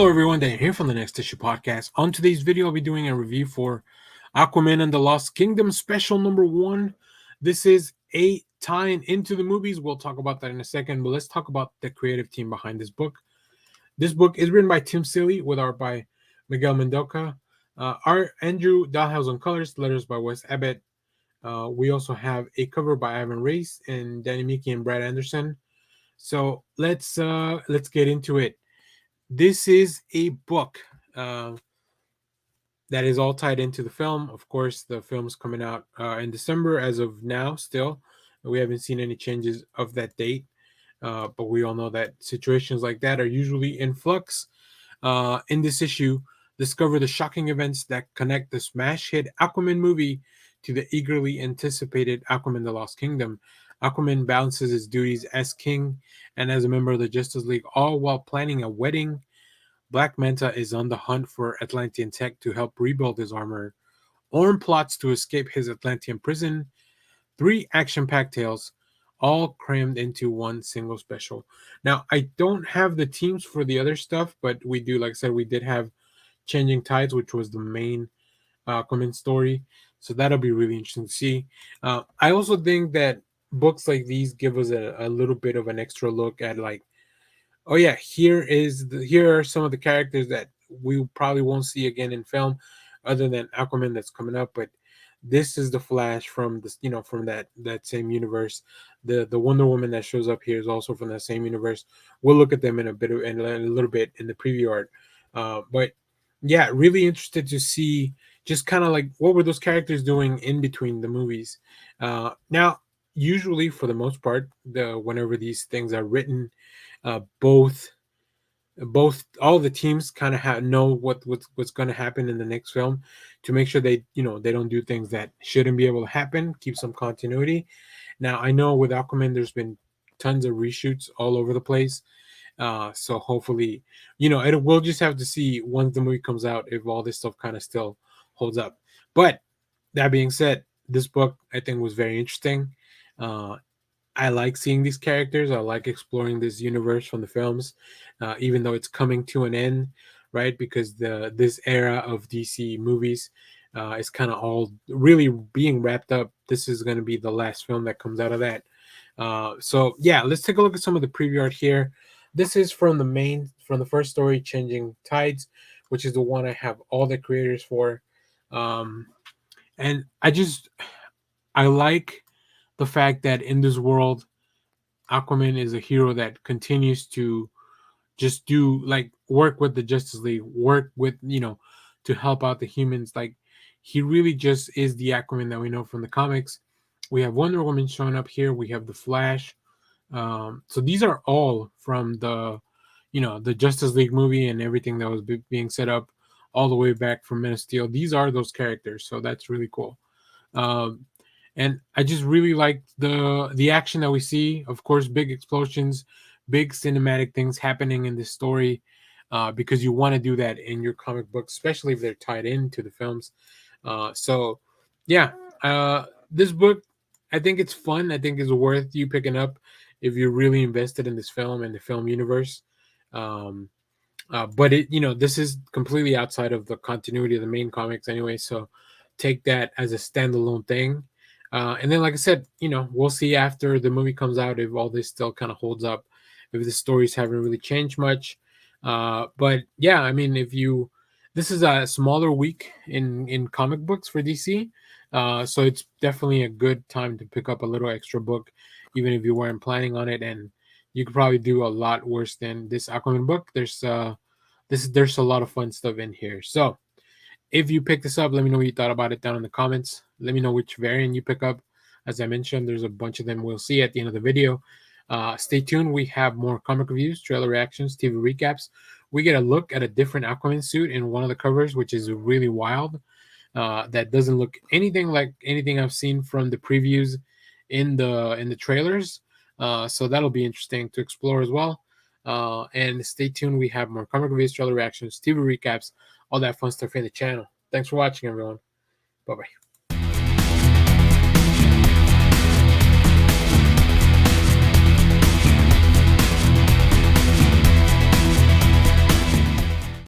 Hello everyone, Dan here from the Next Issue Podcast. On today's video, I'll be doing a review for Aquaman and the Lost Kingdom special number 1. This is a tie-in into the movies. We'll talk about that in a second, but let's talk about the creative team behind this book. This book is written by Tim Seeley with art by Miguel Mendoza. Art Andrew Dalhouse on colors, letters by Wes Abbott. We also have a cover by Ivan Reis and Danny Miki and Brad Anderson. So let's get into it. This is a book that is all tied into the film. Of course, the film's coming out in December as of now still. We haven't seen any changes of that date, but we all know that situations like that are usually in flux. In this issue, discover the shocking events that connect the smash hit Aquaman movie to the eagerly anticipated Aquaman the Lost Kingdom. Aquaman balances his duties as king and as a member of the Justice League, all while planning a wedding. Black Manta is on the hunt for Atlantean tech to help rebuild his armor. Orm plots to escape his Atlantean prison. 3 action-packed tales, all crammed into one single special. Now, I don't have the teams for the other stuff, but we do, like I said, we did have Changing Tides, which was the main Aquaman story. So that'll be really interesting to see. I also think that books like these give us a little bit of an extra look at, like, oh yeah, here are some of the characters that we probably won't see again in film, other than Aquaman that's coming up. But this is the Flash from this, from that same universe. The Wonder Woman that shows up here is also from that same universe. We'll look at them in a little bit in the preview art. But yeah, really interested to see just kind of like what were those characters doing in between the movies. Now, usually for the most part, whenever these things are written, both all the teams kind of know what's going to happen in the next film to make sure they don't do things that shouldn't be able to happen, keep some continuity. Now, I know with Aquaman there's been tons of reshoots all over the place, so hopefully we'll just have to see once the movie comes out if all this stuff kind of still holds up. But that being said, this book I think was very interesting. I like seeing these characters. I like exploring this universe from the films, even though it's coming to an end, right? Because this era of DC movies is kind of all really being wrapped up. This is going to be the last film that comes out of that. So yeah, let's take a look at some of the preview art here. This is from the first story, Changing Tides, which is the one I have all the creators for. And I like the fact that in this world, Aquaman is a hero that continues to just work with the Justice League, work with, to help out the humans. Like, he really just is the Aquaman that we know from the comics. We have Wonder Woman showing up here. We have the Flash. So these are all from the Justice League movie and everything that was being set up all the way back from Men of Steel. These are those characters. So that's really cool. And I just really like the action that we see. Of course, big explosions, big cinematic things happening in this story, because you want to do that in your comic books, especially if they're tied into the films. So, yeah, this book, I think it's fun. I think it's worth you picking up if you're really invested in this film and the film universe. But this is completely outside of the continuity of the main comics anyway. So take that as a standalone thing. And then, like I said, we'll see after the movie comes out if all this still kind of holds up, if the stories haven't really changed much. But yeah, I mean, this is a smaller week in comic books for DC, so it's definitely a good time to pick up a little extra book, even if you weren't planning on it. And you could probably do a lot worse than this Aquaman book. There's a lot of fun stuff in here. So if you pick this up, let me know what you thought about it down in the comments. Let me know which variant you pick up. As I mentioned, there's a bunch of them we'll see at the end of the video. Stay tuned. We have more comic reviews, trailer reactions, TV recaps. We get a look at a different Aquaman suit in one of the covers, which is really wild. That doesn't look anything like anything I've seen from the previews in the trailers. So that'll be interesting to explore as well. And stay tuned. We have more comic reviews, trailer reactions, TV recaps, all that fun stuff in the channel. Thanks for watching, everyone. Bye-bye.